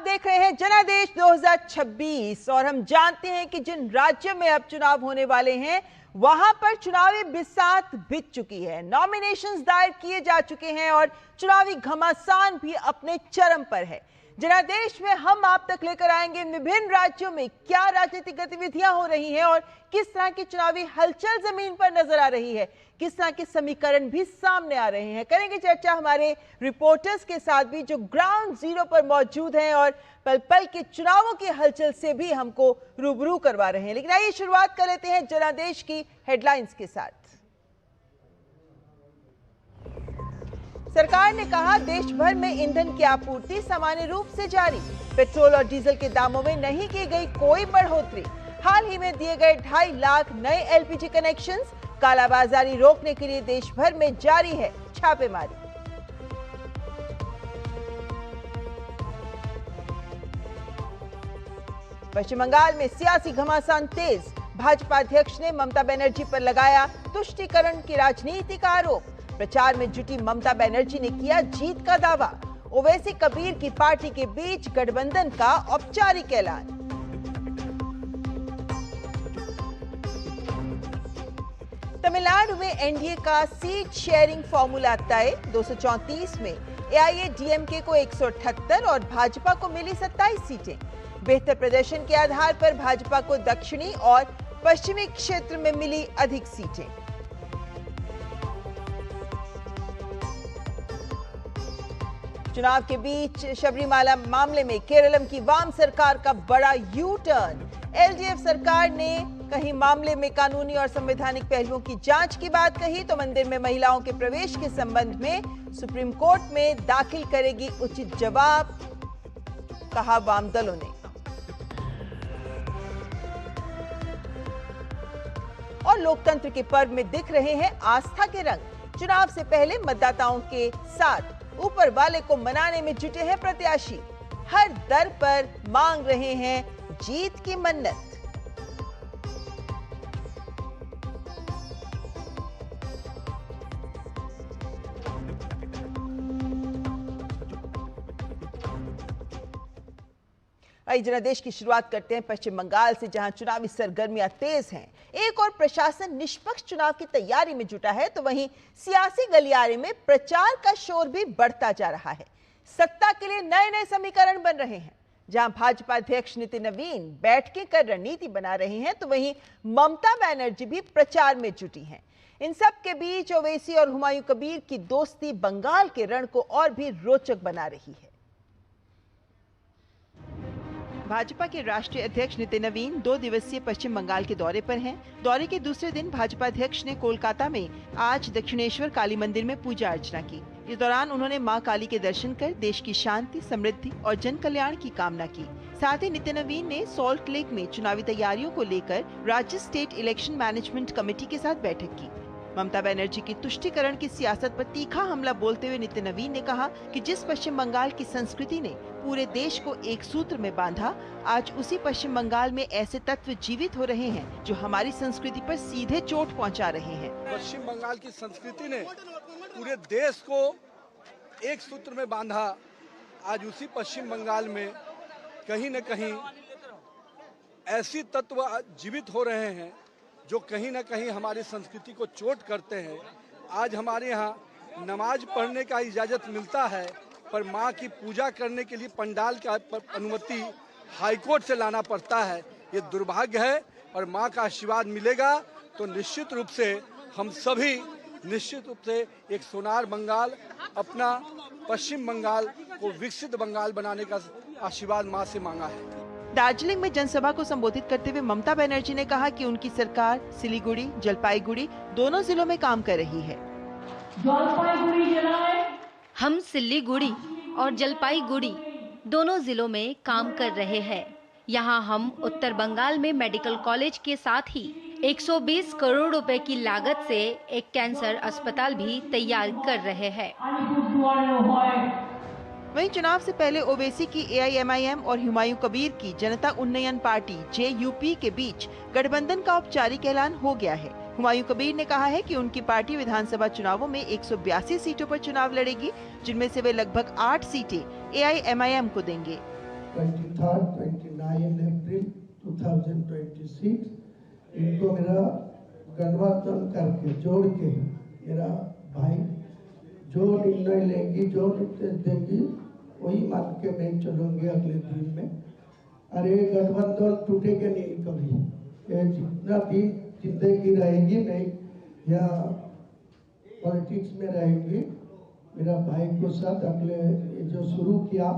देख रहे हैं जनादेश 2026 और हम जानते हैं कि जिन राज्यों में अब चुनाव होने वाले हैं वहां पर चुनावी बिसात बीत चुकी है। नॉमिनेशंस दायर किए जा चुके हैं और चुनावी घमासान भी अपने चरम पर है। जनादेश में हम आप तक लेकर आएंगे विभिन्न राज्यों में क्या राजनीतिक गतिविधियां हो रही हैं और किस तरह की चुनावी हलचल जमीन पर नजर आ रही है, किस तरह के समीकरण भी सामने आ रहे हैं। करेंगे चर्चा हमारे रिपोर्टर्स के साथ भी जो ग्राउंड जीरो पर मौजूद हैं और पल पल के चुनावों की हलचल से भी हमको रूबरू करवा रहे हैं। लेकिन आइए शुरुआत कर लेते हैं जनादेश की हेडलाइंस के साथ। सरकार ने कहा देश भर में ईंधन की आपूर्ति सामान्य रूप से जारी। पेट्रोल और डीजल के दामों में नहीं की गई कोई बढ़ोतरी। हाल ही में दिए गए 2.5 लाख नए एलपीजी कनेक्शंस। कालाबाजारी रोकने के लिए देश भर में जारी है छापेमारी। पश्चिम बंगाल में सियासी घमासान तेज। भाजपा अध्यक्ष ने ममता बनर्जी पर लगाया तुष्टीकरण की राजनीति का आरोप। प्रचार में जुटी ममता बनर्जी ने किया जीत का दावा। ओवैसी कबीर की पार्टी के बीच गठबंधन का औपचारिक ऐलान। तमिलनाडु में एनडीए का सीट शेयरिंग फॉर्मूला तय। 234 में एआईएडीएमके को 178 और भाजपा को मिली 27 सीटें। बेहतर प्रदर्शन के आधार पर भाजपा को दक्षिणी और पश्चिमी क्षेत्र में मिली अधिक सीटें। चुनाव के बीच शबरीमाला मामले में केरलम की वाम सरकार का बड़ा यू टर्न। एलडीएफ सरकार ने कहीं मामले में कानूनी और संवैधानिक पहलुओं की जांच की बात कही तो मंदिर में महिलाओं के प्रवेश के संबंध में सुप्रीम कोर्ट में दाखिल करेगी उचित जवाब, कहा वाम दलों ने। और लोकतंत्र के पर्व में दिख रहे हैं आस्था के रंग। चुनाव से पहले मतदाताओं के साथ ऊपर वाले को मनाने में जुटे हैं प्रत्याशी। हर दर पर मांग रहे हैं जीत की मन्नत। आइए जनादेश की शुरुआत करते हैं पश्चिम बंगाल से, जहां चुनावी सरगर्मियां तेज हैं। एक और प्रशासन निष्पक्ष चुनाव की तैयारी में जुटा है तो वहीं सियासी गलियारे में प्रचार का शोर भी बढ़ता जा रहा है। सत्ता के लिए नए नए समीकरण बन रहे हैं। जहां भाजपा अध्यक्ष नितिन नवीन बैठकें कर रणनीति बना रहे हैं तो वहीं ममता बनर्जी भी प्रचार में जुटी हैं। इन सब के बीच ओवैसी और हुमायूं कबीर की दोस्ती बंगाल के रण को और भी रोचक बना रही है। भाजपा के राष्ट्रीय अध्यक्ष नितिन नवीन 2 दिवसीय पश्चिम बंगाल के दौरे पर हैं। दौरे के दूसरे दिन भाजपा अध्यक्ष ने कोलकाता में आज दक्षिणेश्वर काली मंदिर में पूजा अर्चना की। इस दौरान उन्होंने मां काली के दर्शन कर देश की शांति, समृद्धि और जन कल्याण की कामना की। साथ ही नितिन नवीन ने सॉल्ट लेक में चुनावी तैयारियों को लेकर राज्य स्टेट इलेक्शन मैनेजमेंट कमेटी के साथ बैठक की। ममता बनर्जी की तुष्टीकरण की सियासत पर तीखा हमला बोलते हुए नितिन नवीन ने कहा कि जिस पश्चिम बंगाल की संस्कृति ने पूरे देश को एक सूत्र में बांधा, आज उसी पश्चिम बंगाल में ऐसे तत्व जीवित हो रहे हैं जो हमारी संस्कृति पर सीधे चोट पहुंचा रहे हैं। पश्चिम बंगाल की संस्कृति ने पूरे देश को एक सूत्र में बांधा। आज उसी पश्चिम बंगाल में कहीं न कहीं ऐसी तत्व जीवित हो रहे हैं जो कहीं न कहीं हमारी संस्कृति को चोट करते हैं। आज हमारे यहाँ नमाज पढ़ने का इजाज़त मिलता है पर माँ की पूजा करने के लिए पंडाल का अनुमति हाईकोर्ट से लाना पड़ता है। ये दुर्भाग्य है और माँ का आशीर्वाद मिलेगा तो निश्चित रूप से हम सभी निश्चित रूप से एक सोनार बंगाल, अपना पश्चिम बंगाल को विकसित बंगाल बनाने का आशीर्वाद माँ से मांगा है। दार्जिलिंग में जनसभा को संबोधित करते हुए ममता बनर्जी ने कहा कि उनकी सरकार सिलीगुड़ी, जलपाईगुड़ी दोनों जिलों में काम कर रही है। हम सिलीगुड़ी और जलपाईगुड़ी दोनों जिलों में काम कर रहे हैं। यहाँ हम उत्तर बंगाल में मेडिकल कॉलेज के साथ ही 120 करोड़ रुपए की लागत से एक कैंसर अस्पताल भी तैयार कर रहे हैं। वहीं चुनाव से पहले ओवैसी की एआईएमआईएम और हुमायूं कबीर की जनता उन्नयन पार्टी जेयूपी के बीच गठबंधन का औपचारिक ऐलान हो गया है। हुमायूं कबीर ने कहा है कि उनकी पार्टी विधानसभा चुनावों में 182 सीटों पर चुनाव लड़ेगी, जिनमें से वे लगभग 8 सीटें एआईएमआईएम को देंगे। 23rd 29 अप्रैल 2026 इनको मेरा गठबंधन करके जोड़ के मेरा भाई जो निर्णय लेंगी जो निर्देश देंगी वही मान के मैं चलूंगी अगले दिन में। अरे गठबंधन टूटेगा नहीं कभी। ये जितना दिन जिंदगी रहेगी मैं या पॉलिटिक्स में रहेंगी मेरा भाई को साथ अगले जो शुरू किया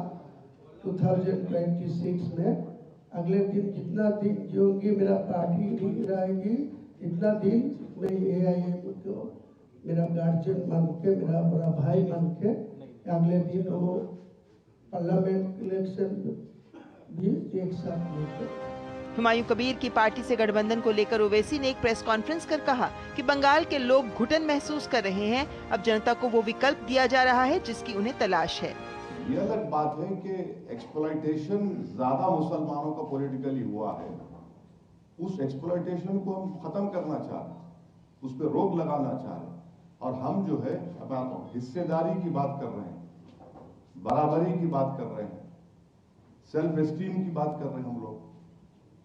2026 में अगले दिन जितना दिन जीऊंगी मेरा पार्टी नहीं रहेगी इतना दिन मैं AIM को मेरा गार्जियन मान के मेरा बड़ा भाई मान के अगले दिन वो पार्लियामेंट इलेक्शन भी एक साथ लेकर। हुमायूं कबीर की पार्टी से गठबंधन को लेकर ओवैसी ने एक प्रेस कॉन्फ्रेंस कर कहा कि बंगाल के लोग घुटन महसूस कर रहे हैं। अब जनता को वो विकल्प दिया जा रहा है जिसकी उन्हें तलाश है। ये अलग बात है कि एक्सप्लॉइटेशन ज्यादा मुसलमानों का पॉलिटिकली हुआ है, उस एक्सप्लॉइटेशन को हम खत्म करना चाह रहे हैं, उस पर रोक लगाना चाह रहे हैं और हम जो है अब हिस्सेदारी की बात कर रहे हैं, बराबरी की बात कर रहे हैं, सेल्फ एस्टीम की बात कर रहे हैं हम लोग,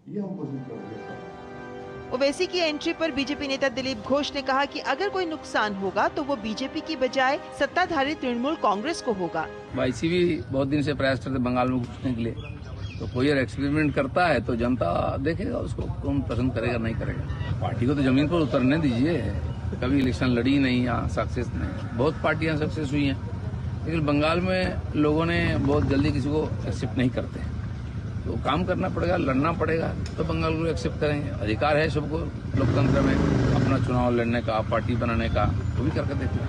ये हम कोशिश कर रहे हैं। ओवैसी की एंट्री पर बीजेपी नेता दिलीप घोष ने कहा कि अगर कोई नुकसान होगा तो वो बीजेपी की बजाय सत्ताधारी तृणमूल कांग्रेस को होगा। वाईसी भी बहुत दिन से प्रयास करते बंगाल में घुसने के लिए, तो कोई अगर एक्सपेरिमेंट करता है तो जनता देखेगा उसको, कौन पसंद करेगा नहीं करेगा। पार्टी को तो जमीन पर उतरने दीजिए, कभी इलेक्शन लड़ी नहीं या सक्सेस नहीं, बहुत पार्टियां सक्सेस हुई हैं, लेकिन बंगाल में लोगों ने बहुत जल्दी किसी को एक्सेप्ट नहीं करते, तो काम करना पड़ेगा, लड़ना पड़ेगा, तो बंगाल को एक्सेप्ट करेंगे। अधिकार है सबको लोकतंत्र में अपना चुनाव लड़ने का, पार्टी बनाने का, वो भी करके देखिए।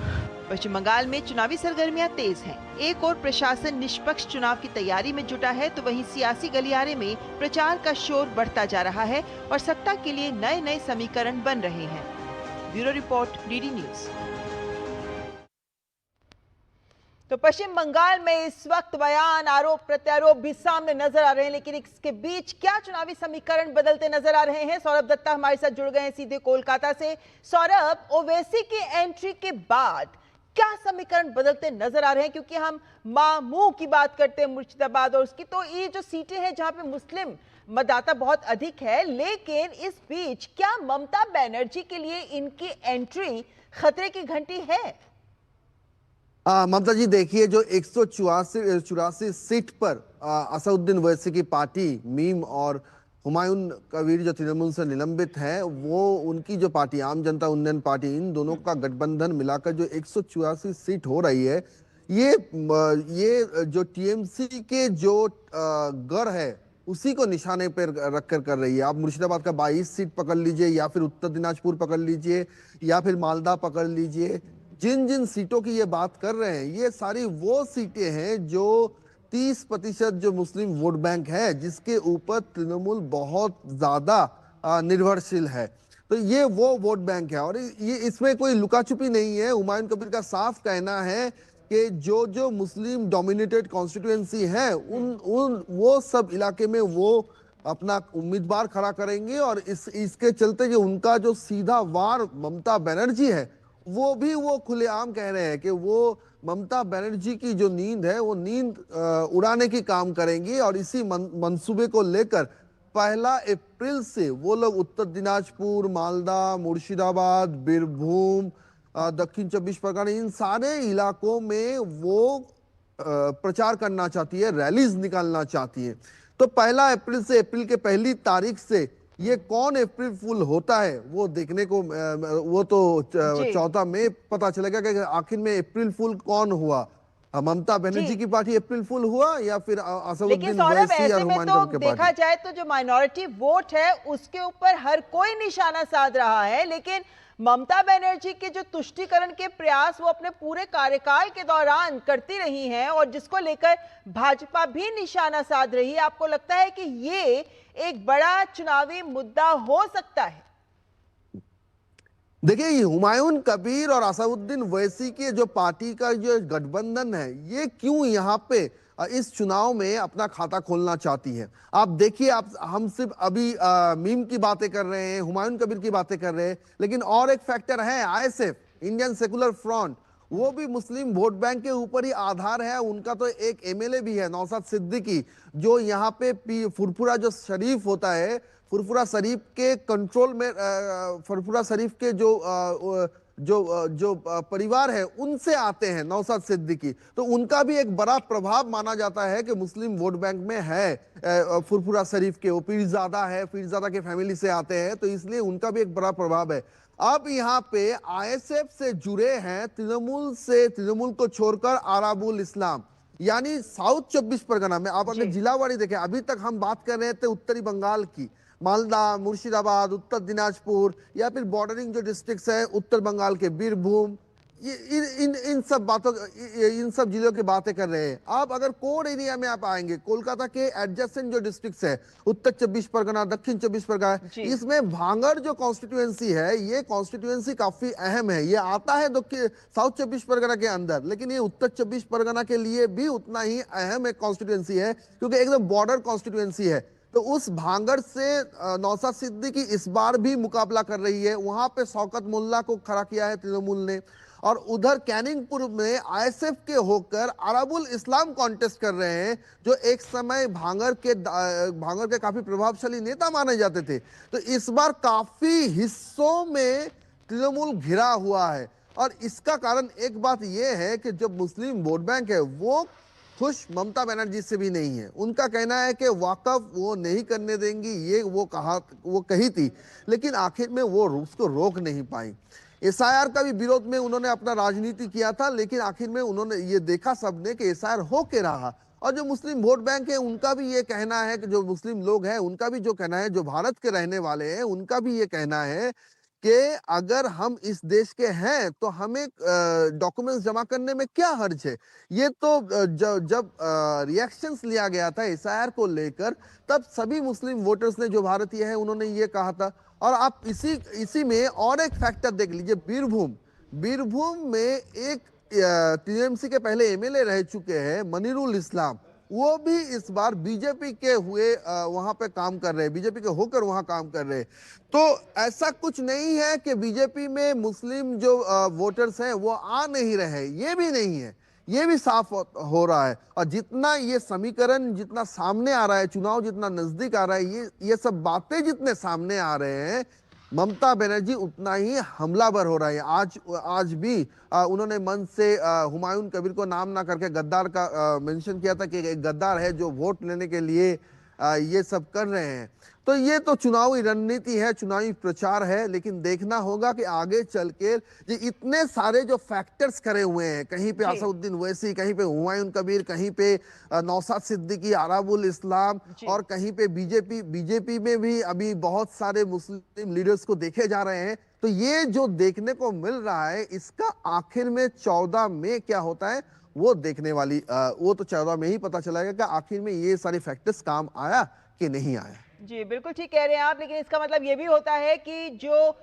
पश्चिम बंगाल में चुनावी सरगर्मियां तेज हैं। एक और प्रशासन निष्पक्ष चुनाव की तैयारी में जुटा है तो वहीं सियासी गलियारे में प्रचार का शोर बढ़ता जा रहा है और सत्ता के लिए नए नए समीकरण बन रहे हैं। Bureau report, DD news. तो पश्चिम बंगाल में इस वक्त बयान, आरोप प्रत्यारोप भी सामने नजर आ रहे हैं, लेकिन इसके बीच क्या चुनावी समीकरण बदलते नजर आ रहे हैं? सौरभ दत्ता हमारे साथ जुड़ गए हैं सीधे कोलकाता से। सौरभ, ओवैसी की एंट्री के बाद क्या समीकरण बदलते नजर आ रहे हैं? क्योंकि हम मामू की बात करते हैं मुर्शिदाबाद और उसकी, तो ये जो सीटें हैं जहां पे मुस्लिम मतदाता बहुत अधिक है, लेकिन इस बीच क्या ममता बनर्जी के लिए इनकी एंट्री खतरे की घंटी है? ममता जी देखिए, जो 184 सीट पर असदुद्दीन ओवैसी की पार्टी मीम और हुमायूं कबीर जो तृणमूल से निलंबित है, वो उनकी जो पार्टी आम जनता उन्नयन पार्टी, इन दोनों का गठबंधन मिलाकर जो 184 सीट हो रही है, ये जो टीएमसी के जो गढ़ है उसी को निशाने पर रखकर कर रही है। आप मुर्शिदाबाद का 22 सीट पकड़ लीजिए या फिर उत्तर दिनाजपुर पकड़ लीजिए या फिर मालदा पकड़ लीजिए, जिन जिन सीटों की ये बात कर रहे हैं ये सारी वो सीटें हैं जो 30% जो मुस्लिम वोट बैंक है जिसके ऊपर तृणमूल बहुत ज्यादा निर्भरशील है। तो ये वो वोट बैंक है और ये इसमें कोई लुका छुपी नहीं है। हुमायूं कबीर का साफ कहना है कि जो जो मुस्लिम डोमिनेटेड कॉन्स्टिट्यूएंसी है उन वो सब इलाके में वो अपना उम्मीदवार खड़ा करेंगे और इसके चलते जो उनका जो सीधा वार ममता बनर्जी है वो भी वो खुलेआम कह रहे हैं कि वो ममता बनर्जी की जो नींद है वो नींद उड़ाने की काम करेंगी और इसी मंसूबे को लेकर 1 अप्रैल से वो लोग उत्तर दिनाजपुर, मालदा, मुर्शिदाबाद, बीरभूम, दक्षिण 24 परगना, इन सारे इलाकों में वो प्रचार करना चाहती है, रैलीज निकालना चाहती है। तो 1 अप्रैल से अप्रैल के पहली तारीख से ये कौन अप्रैल फूल होता है वो देखने को, वो तो 14 मई पता चलेगा कि आखिर में अप्रैल फूल कौन हुआ, ममता बनर्जी की पार्टी अप्रैल फूल हुआ या फिर असदुद्दीन ओवैसी या हुमायूं कबीर की पार्टी। देखा जाए तो जो माइनॉरिटी वोट है उसके ऊपर हर कोई निशाना साध रहा है, लेकिन ममता बनर्जी के जो तुष्टीकरण के प्रयास वो अपने पूरे कार्यकाल के दौरान करती रही हैं और जिसको लेकर भाजपा भी निशाना साध रही है, आपको लगता है कि ये एक बड़ा चुनावी मुद्दा हो सकता है? देखिए, ये हुमायूं कबीर और असदुद्दीन ओवैसी के जो पार्टी का जो गठबंधन है ये क्यों यहाँ पे इस चुनाव में अपना खाता खोलना चाहती है। आप देखिए, हम सिर्फ अभी मीम की बातें कर रहे हैं, हुमायूं कबीर की बातें कर रहे हैं, लेकिन और एक फैक्टर है, आईएसएफ, इंडियन सेकुलर फ्रंट, वो भी मुस्लिम वोट बैंक के ऊपर ही आधार है। उनका तो एक एमएलए भी है नौशाद सिद्दीकी, जो यहाँ पे फुरफुरा जो शरीफ होता है, फुरफुरा शरीफ के कंट्रोल में फुरफुरा शरीफ के जो परिवार है उनसे आते हैं नौशाद सिद्दीकी। तो उनका भी एक बड़ा प्रभाव माना जाता है कि मुस्लिम वोट बैंक में है। फुरफुरा शरीफ के वो पीरजादा है, पीरजादा के फैमिली से आते हैं, तो इसलिए उनका भी एक बड़ा प्रभाव है। अब यहाँ पे आईएसएफ से जुड़े हैं तृणमूल से, तृणमूल को छोड़कर आराबुल इस्लाम, यानी साउथ 24 परगना में आप अगर जिलावारी देखें, अभी तक हम बात कर रहे थे उत्तरी बंगाल की, मालदा, मुर्शिदाबाद, उत्तर दिनाजपुर, या फिर बॉर्डरिंग जो डिस्ट्रिक्ट्स है उत्तर बंगाल के बीरभूम, इन सब जिलों की बातें कर रहे हैं। आप अगर कोर एरिया में आप आएंगे, कोलकाता के एडजेसेंट जो डिस्ट्रिक्ट्स है, उत्तर 24 परगना, दक्षिण 24 परगना, इसमें भांगड़ जो कॉन्स्टिट्यूएंसी है, ये कॉन्स्टिट्यूएंसी काफी अहम है। ये आता है साउथ 24 परगना के अंदर, लेकिन ये उत्तर 24 परगना के लिए भी उतना ही अहम एक कॉन्स्टिट्यूएंसी है, क्योंकि एकदम बॉर्डर कॉन्स्टिट्यूएंसी है। तो उस भांगड़ से नौशाद सिद्दीकी इस बार भी मुकाबला कर रही है। वहां पे शौकत मोल्ला को खड़ा किया है तृणमूल ने, और उधर कैनिंगपुर में आईएसएफ के होकर अराबुल इस्लाम कॉन्टेस्ट कर रहे हैं, जो एक समय भांगड़ के काफी प्रभावशाली नेता माने जाते थे। तो इस बार काफी हिस्सों में तृणमूल घिरा हुआ है, और इसका कारण एक बात यह है कि जो मुस्लिम वोट बैंक है वो खुश ममता बनर्जी से भी नहीं है। उनका कहना है कि वाकफ वो नहीं करने देंगी, ये वो कही थी, लेकिन आखिर में वो उसको रोक नहीं पाई। एसआईआर का भी विरोध में उन्होंने अपना राजनीति किया था, लेकिन आखिर में उन्होंने ये देखा सबने कि एसआईआर हो के रहा। और जो मुस्लिम वोट बैंक है उनका भी ये कहना है कि जो मुस्लिम लोग हैं उनका भी जो कहना है, जो भारत के रहने वाले हैं उनका भी ये कहना है कि अगर हम इस देश के हैं तो हमें डॉक्यूमेंट्स जमा करने में क्या हर्ज है। ये तो जब रिएक्शंस लिया गया था एसआईआर को लेकर, तब सभी मुस्लिम वोटर्स ने, जो भारतीय हैं, उन्होंने ये कहा था। और आप इसी में और एक फैक्टर देख लीजिए, बीरभूम में एक टीएमसी के पहले एमएलए रह चुके हैं मनीरुल इस्लाम, वो भी इस बार बीजेपी के हुए वहां पे काम कर रहे हैं, बीजेपी के होकर वहां काम कर रहे हैं। तो ऐसा कुछ नहीं है कि बीजेपी में मुस्लिम जो वोटर्स हैं वो आ नहीं रहे, ये भी नहीं है, ये भी साफ हो रहा है। और जितना ये समीकरण जितना सामने आ रहा है, चुनाव जितना नजदीक आ रहा है, ये सब बातें जितने सामने आ रहे हैं, ममता बनर्जी उतना ही हमलावर हो रहा है। आज भी उन्होंने मन से हुमायूं कबीर को नाम ना करके गद्दार का मेंशन किया था कि एक गद्दार है जो वोट लेने के लिए ये सब कर रहे हैं। तो ये तो चुनावी रणनीति है, चुनावी प्रचार है, लेकिन देखना होगा कि आगे चल के इतने सारे जो फैक्टर्स करे हुए हैं, कहीं पे असदुद्दीन ओवैसी, कहीं पे हुमायूं कबीर, कहीं पे नौशाद सिद्दीकी, अराबुल इस्लाम, और कहीं पे बीजेपी में भी अभी बहुत सारे मुस्लिम लीडर्स को देखे जा रहे हैं। तो ये जो देखने को मिल रहा है, इसका आखिर में 14 में क्या होता है वो देखने वाली, वो तो 14 में ही पता चलेगा कि आखिर में ये सारे फैक्टर्स काम आया कि नहीं आया। जी बिल्कुल ठीक कह रहे हैं आप, लेकिन इसका मतलब ये भी होता है कि जो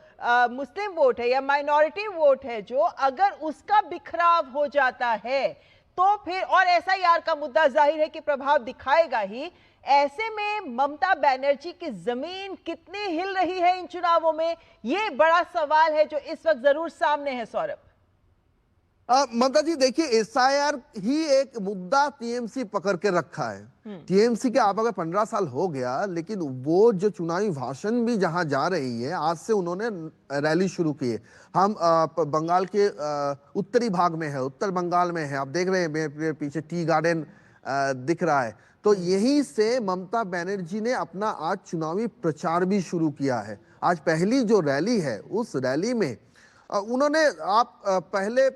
मुस्लिम वोट है या माइनॉरिटी वोट है, जो अगर उसका बिखराव हो जाता है तो फिर, और एसआईआर का मुद्दा जाहिर है कि प्रभाव दिखाएगा ही, ऐसे में ममता बनर्जी की जमीन कितनी हिल रही है इन चुनावों में, ये बड़ा सवाल है जो इस वक्त जरूर सामने है। सौरभ, ममता जी देखिए, एसआईआर ही एक मुद्दा टीएमसी पकड़ के रखा है। टीएमसी के आप अगर 15 साल हो गया, लेकिन वो जो चुनावी भाषण भी जहां जा रही है, आज से उन्होंने रैली शुरू की है। हम बंगाल के उत्तरी भाग में है, उत्तर बंगाल में है, आप देख रहे हैं मेरे पीछे टी गार्डन दिख रहा है। तो यहीं से ममता बनर्जी ने अपना आज चुनावी प्रचार भी शुरू किया है। आज पहली जो रैली है, उस रैली में उन्होंने, आप पहले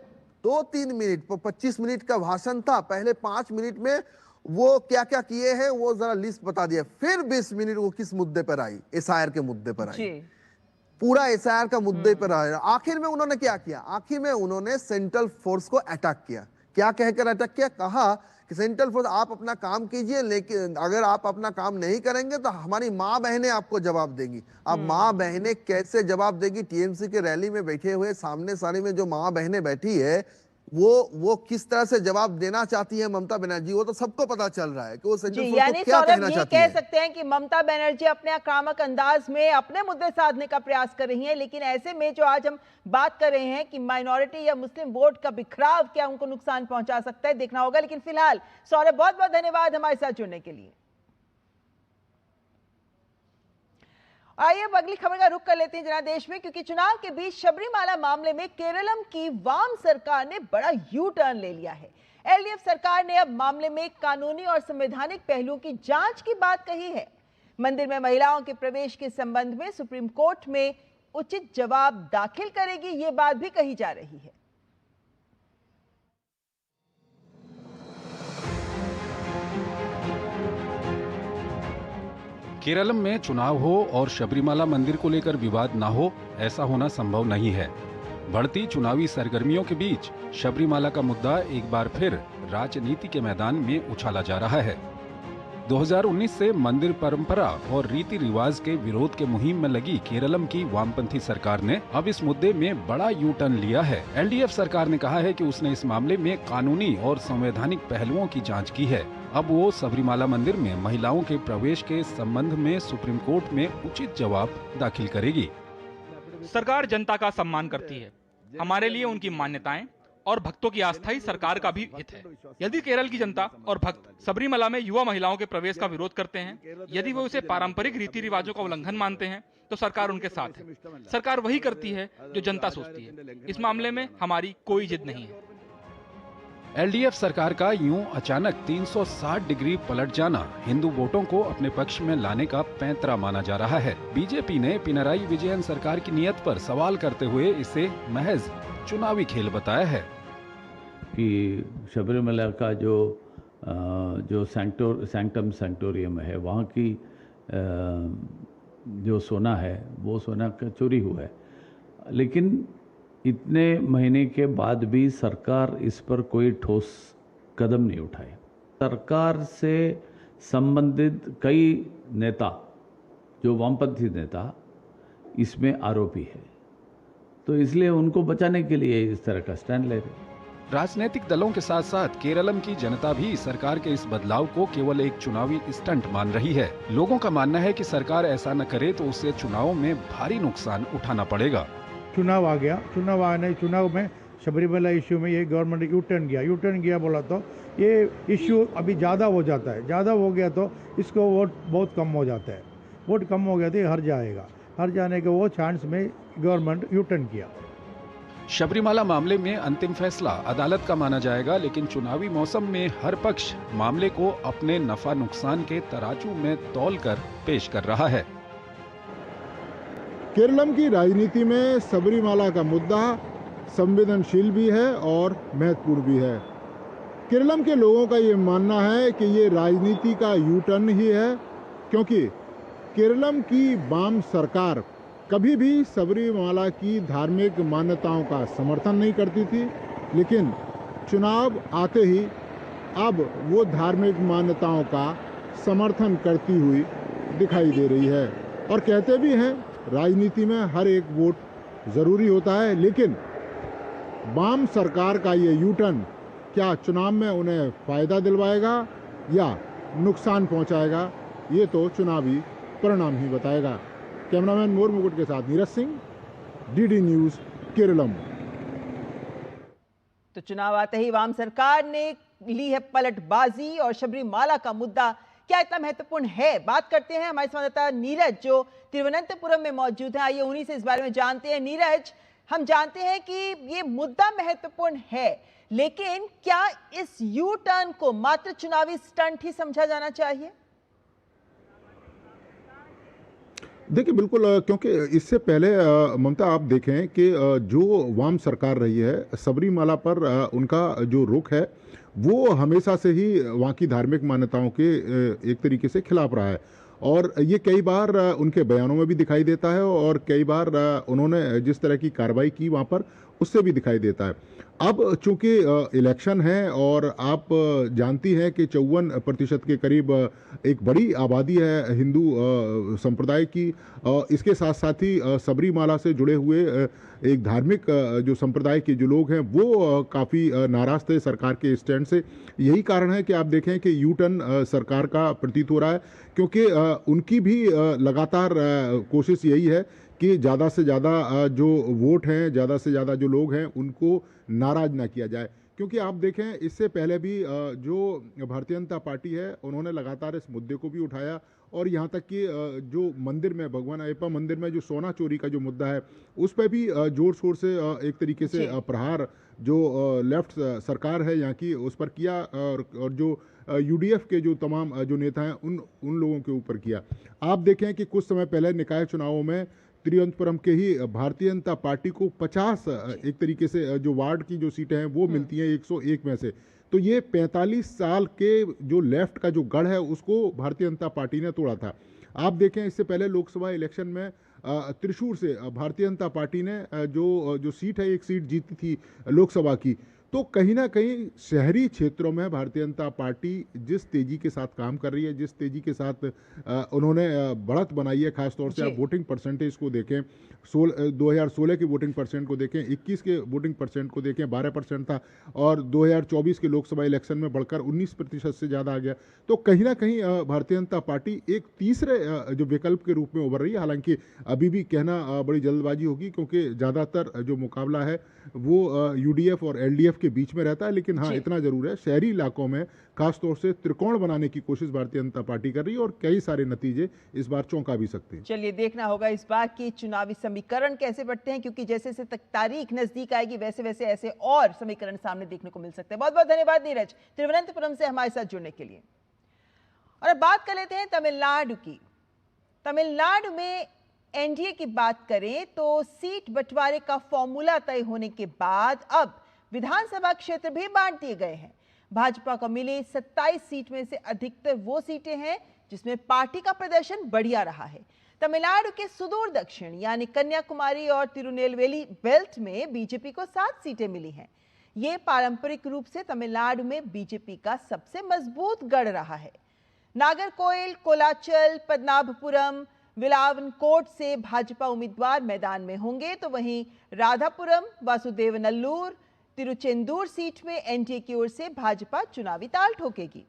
2-3 मिनट, 25 मिनट का भाषण था, पहले 5 मिनट में वो क्या क्या किए हैं वो जरा लिस्ट बता दिया। फिर 20 मिनट वो किस मुद्दे पर आई, एसआईआर के मुद्दे पर आई, पूरा एसआईआर का मुद्दे पर आया। आखिर में उन्होंने क्या किया, आखिर में उन्होंने सेंट्रल फोर्स को अटैक किया। क्या कहकर अटैक किया, कहा कि सेंट्रल फोर्स आप अपना काम कीजिए, लेकिन अगर आप अपना काम नहीं करेंगे तो हमारी माँ बहनें आपको जवाब देंगी। अब माँ बहनें कैसे जवाब देगी, टीएमसी के रैली में बैठे हुए सामने सारी में जो माँ बहनें बैठी है, वो किस तरह से जवाब देना चाहती है ममता बनर्जी, वो तो सबको पता चल रहा है कि वो सेंट्रल जी, फोर्स यानी को क्या सौरभ कहना ये चाहती कह है। सकते हैं कि ममता बनर्जी अपने आक्रामक अंदाज में अपने मुद्दे साधने का प्रयास कर रही हैं, लेकिन ऐसे में जो आज हम बात कर रहे हैं कि माइनॉरिटी या मुस्लिम वोट का बिखराव क्या उनको नुकसान पहुंचा सकता है, देखना होगा। लेकिन फिलहाल सौरभ, बहुत बहुत धन्यवाद हमारे साथ जुड़ने के लिए। आइए अब अगली खबर का रुख कर लेते हैं जनादेश में, क्योंकि चुनाव के बीच सबरीमाला मामले में केरलम की वाम सरकार ने बड़ा यू टर्न ले लिया है। एलडीएफ सरकार ने अब मामले में कानूनी और संवैधानिक पहलुओं की जांच की बात कही है। मंदिर में महिलाओं के प्रवेश के संबंध में सुप्रीम कोर्ट में उचित जवाब दाखिल करेगी, ये बात भी कही जा रही है। केरलम में चुनाव हो और सबरीमाला मंदिर को लेकर विवाद ना हो, ऐसा होना संभव नहीं है। बढ़ती चुनावी सरगर्मियों के बीच सबरीमाला का मुद्दा एक बार फिर राजनीति के मैदान में उछाला जा रहा है। 2019 से मंदिर परंपरा और रीति रिवाज के विरोध के मुहिम में लगी केरलम की वामपंथी सरकार ने अब इस मुद्दे में बड़ा यू टर्न लिया है। एलडीएफ सरकार ने कहा है कि उसने इस मामले में कानूनी और संवैधानिक पहलुओं की जांच की है। अब वो सबरीमाला मंदिर में महिलाओं के प्रवेश के संबंध में सुप्रीम कोर्ट में उचित जवाब दाखिल करेगी। सरकार जनता का सम्मान करती है। हमारे लिए उनकी मान्यताएं और भक्तों की आस्था ही सरकार का भी हित है। यदि केरल की जनता और भक्त सबरीमाला में युवा महिलाओं के प्रवेश का विरोध करते हैं, यदि वो उसे पारंपरिक रीति रिवाजों का उल्लंघन मानते हैं, तो सरकार उनके साथ है। सरकार वही करती है जो जनता सोचती है। इस मामले में हमारी कोई जिद नहीं है। एलडीएफ सरकार का यूं अचानक 360 डिग्री पलट जाना हिंदू वोटों को अपने पक्ष में लाने का पैंतरा माना जा रहा है। बीजेपी ने पिनराई विजयन सरकार की नीयत पर सवाल करते हुए इसे महज चुनावी खेल बताया है कि सबरीमला का जो सैंक्टम सैंक्टोरियम है, वहाँ की जो सोना है वो सोना का चोरी हुआ है। लेकिन इतने महीने के बाद भी सरकार इस पर कोई ठोस कदम नहीं उठाए। सरकार से संबंधित कई नेता, जो वामपंथी नेता, इसमें आरोपी है, तो इसलिए उनको बचाने के लिए इस तरह का स्टैंड ले रहे। राजनीतिक दलों के साथ साथ केरलम की जनता भी सरकार के इस बदलाव को केवल एक चुनावी स्टंट मान रही है। लोगों का मानना है कि सरकार ऐसा न करे तो उससे चुनावों में भारी नुकसान उठाना पड़ेगा। चुनाव आ गया, चुनाव में सबरीमला इश्यू में ये गवर्नमेंट यू टर्न किया बोला तो ये इश्यू अभी ज़्यादा हो जाता है। ज़्यादा हो गया तो इसको वोट बहुत कम हो जाता है। वोट कम हो गया तो ये हार जाएगा। हार जाने के वो चांस में गवर्नमेंट यू टर्न किया। सबरीमाला मामले में अंतिम फैसला अदालत का माना जाएगा, लेकिन चुनावी मौसम में हर पक्ष मामले को अपने नफा नुकसान के तराजू में तौलकर पेश कर रहा है। केरलम की राजनीति में सबरीमाला का मुद्दा संवेदनशील भी है और महत्वपूर्ण भी है। केरलम के लोगों का ये मानना है कि ये राजनीति का यू टर्न ही है, क्योंकि केरलम की वाम सरकार कभी भी सबरीमाला की धार्मिक मान्यताओं का समर्थन नहीं करती थी, लेकिन चुनाव आते ही अब वो धार्मिक मान्यताओं का समर्थन करती हुई दिखाई दे रही है। और कहते भी हैं राजनीति में हर एक वोट ज़रूरी होता है, लेकिन वाम सरकार का ये यू टर्न क्या चुनाव में उन्हें फ़ायदा दिलवाएगा या नुकसान पहुंचाएगा, ये तो चुनावी परिणाम ही बताएगा। कैमरामैन मोर मुकुट के साथ नीरज सिंह, डीडी न्यूज़, केरलम। तो चुनाव आते ही वाम सरकार ने ली है पलटबाजी और सबरीमाला का मुद्दा क्या इतना महत्वपूर्ण है, बात करते हैं हमारे संवाददाता नीरज जो तिरुवनंतपुरम में मौजूद है। आइए उन्हीं से इस बारे में जानते हैं। नीरज, हम जानते हैं कि ये मुद्दा महत्वपूर्ण है, लेकिन क्या इस यू टर्न को मात्र चुनावी स्टंट ही समझा जाना चाहिए? देखिए बिल्कुल, क्योंकि इससे पहले ममता आप देखें कि जो वाम सरकार रही है सबरीमाला पर उनका जो रुख है वो हमेशा से ही वहाँ की धार्मिक मान्यताओं के एक तरीके से खिलाफ रहा है, और ये कई बार उनके बयानों में भी दिखाई देता है। और कई बार उन्होंने जिस तरह की कार्रवाई की वहाँ पर, उससे भी दिखाई देता है। अब चूंकि इलेक्शन है और आप जानती हैं कि 54% के करीब एक बड़ी आबादी है हिंदू संप्रदाय की, इसके साथ साथ ही सबरीमाला से जुड़े हुए एक धार्मिक जो संप्रदाय के जो लोग हैं वो काफ़ी नाराज थे सरकार के स्टैंड से। यही कारण है कि आप देखें कि यू टर्न सरकार का प्रतीत हो रहा है, क्योंकि उनकी भी लगातार कोशिश यही है कि ज़्यादा से ज़्यादा जो वोट हैं, ज़्यादा से ज़्यादा जो लोग हैं उनको नाराज ना किया जाए। क्योंकि आप देखें इससे पहले भी जो भारतीय जनता पार्टी है उन्होंने लगातार इस मुद्दे को भी उठाया, और यहाँ तक कि जो मंदिर में भगवान अयप्पा मंदिर में जो सोना चोरी का जो मुद्दा है उस पर भी जोर शोर से एक तरीके से प्रहार जो लेफ्ट सरकार है यहाँ की उस पर किया, और जो यूडीएफ के जो तमाम जो नेता हैं उन लोगों के ऊपर किया। आप देखें कि कुछ समय पहले निकाय चुनावों में तिरुवनंतपुरम के ही भारतीय जनता पार्टी को 50 एक तरीके से जो वार्ड की जो सीटें हैं वो मिलती हैं 101 में से। तो ये 45 साल के जो लेफ्ट का जो गढ़ है उसको भारतीय जनता पार्टी ने तोड़ा था। आप देखें इससे पहले लोकसभा इलेक्शन में त्रिशूर से भारतीय जनता पार्टी ने जो सीट है एक सीट जीती थी लोकसभा की। तो कहीं ना कहीं शहरी क्षेत्रों में भारतीय जनता पार्टी जिस तेजी के साथ काम कर रही है, जिस तेजी के साथ उन्होंने बढ़त बनाई है, खासतौर से आप वोटिंग परसेंटेज को देखें, 2016 की वोटिंग परसेंट को देखें, 21 के वोटिंग परसेंट को देखें 12% था, और 2024 के लोकसभा इलेक्शन में बढ़कर 19% से ज़्यादा आ गया। तो कहीं ना कहीं भारतीय जनता पार्टी एक तीसरे जो विकल्प के रूप में उभर रही है। हालांकि अभी भी कहना बड़ी जल्दबाजी होगी, क्योंकि ज़्यादातर जो मुकाबला है वो यूडीएफ और एलडीएफ के बीच में रहता है। लेकिन हाँ, इतना जरूर है शहरी इलाकों में खासतौर से त्रिकोण बनाने की कोशिश भारतीय जनता पार्टी कर रही है, और कई सारे नतीजे इस बार चौंका भी सकते हैं। चलिए देखना होगा इस बार की चुनावी समीकरण कैसे बढ़ते हैं, क्योंकि जैसे जैसे तक तारीख नजदीक आएगी वैसे वैसे ऐसे और समीकरण सामने देखने को मिल सकते हैं। बहुत बहुत धन्यवाद नीरज, तिरुवनंतपुरम से हमारे साथ जुड़ने के लिए। और अब बात कर लेते हैं तमिलनाडु की। तमिलनाडु में एनडीए की बात करें तो सीट बंटवारे का फॉर्मूला तय होने के बाद अब विधानसभा क्षेत्र भी बांट दिए गए हैं। भाजपा को मिली 27 सीट में से अधिकतर वो सीटें हैं जिसमें पार्टी का प्रदर्शन बढ़िया रहा है। तमिलनाडु के सुदूर दक्षिण यानी कन्याकुमारी और तिरुनेलवेली बेल्ट में बीजेपी को 7 सीटें मिली हैं। ये पारंपरिक रूप से तमिलनाडु में बीजेपी का सबसे मजबूत गढ़ रहा है। नागरकोइल, कोलाचल, पद्मनाभपुरम, विलावनकोट से भाजपा उम्मीदवार मैदान में होंगे, तो वहीं राधापुरम, वासुदेवनल्लूर, तिरुचेंदूर सीट में एनडीए की ओर से भाजपा चुनावी ताल ठोकेगी।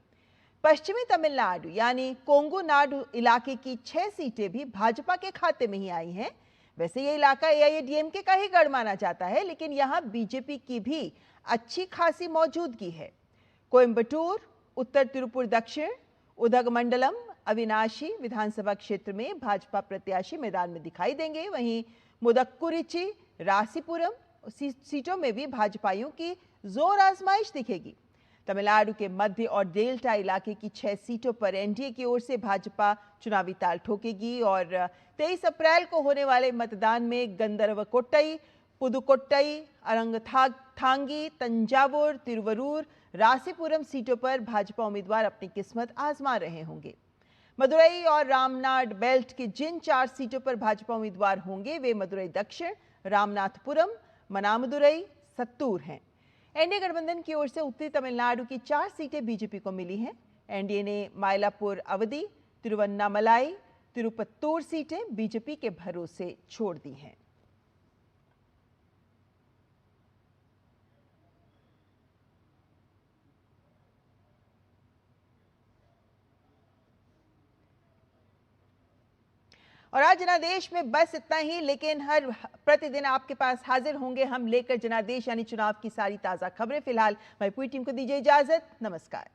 पश्चिमी तमिलनाडु यानी कोंगुनाडु इलाके की 6 सीटें भी भाजपा के खाते में ही आई हैं। वैसे ये इलाका एआईएडीएमके का ही गढ़ माना जाता है, लेकिन यहाँ बीजेपी की भी अच्छी खासी मौजूदगी है। कोयम्बटूर, उत्तर तिरुपुर दक्षिण, उदगमंडलम, अविनाशी विधानसभा क्षेत्र में भाजपा प्रत्याशी मैदान में दिखाई देंगे। वहीं मुदक्कुरिची, रासीपुरम सीटों में भी भाजपाइयों की जोर आजमाइश दिखेगी। तमिलनाडु के मध्य और डेल्टा इलाके की 6 सीटों पर एनडीए की ओर से भाजपा चुनावी ताल ठोकेगी और 23 अप्रैल को होने वाले मतदान में गंधर्वकोट्टई, पुदुकोट्टई, अरंगथांगी, तंजावुर, तिरुवरूर, रासीपुरम सीटों पर भाजपा उम्मीदवार अपनी किस्मत आजमा रहे होंगे। मदुरई और रामनाड बेल्ट की जिन 4 सीटों पर भाजपा उम्मीदवार होंगे वे मदुरई दक्षिण, रामनाथपुरम, मनामदुरई, सत्तूर हैं। एनडीए गठबंधन की ओर से उत्तरी तमिलनाडु की 4 सीटें बीजेपी को मिली हैं। एनडीए ने मायलापुर अवधि, तिरुवन्नामलाई, तिरुपत्तूर सीटें बीजेपी के भरोसे छोड़ दी हैं। और आज जनादेश में बस इतना ही, लेकिन हर प्रतिदिन आपके पास हाजिर होंगे हम लेकर जनादेश यानी चुनाव की सारी ताजा खबरें। फिलहाल मैं पूरी टीम को दीजिए इजाजत। नमस्कार।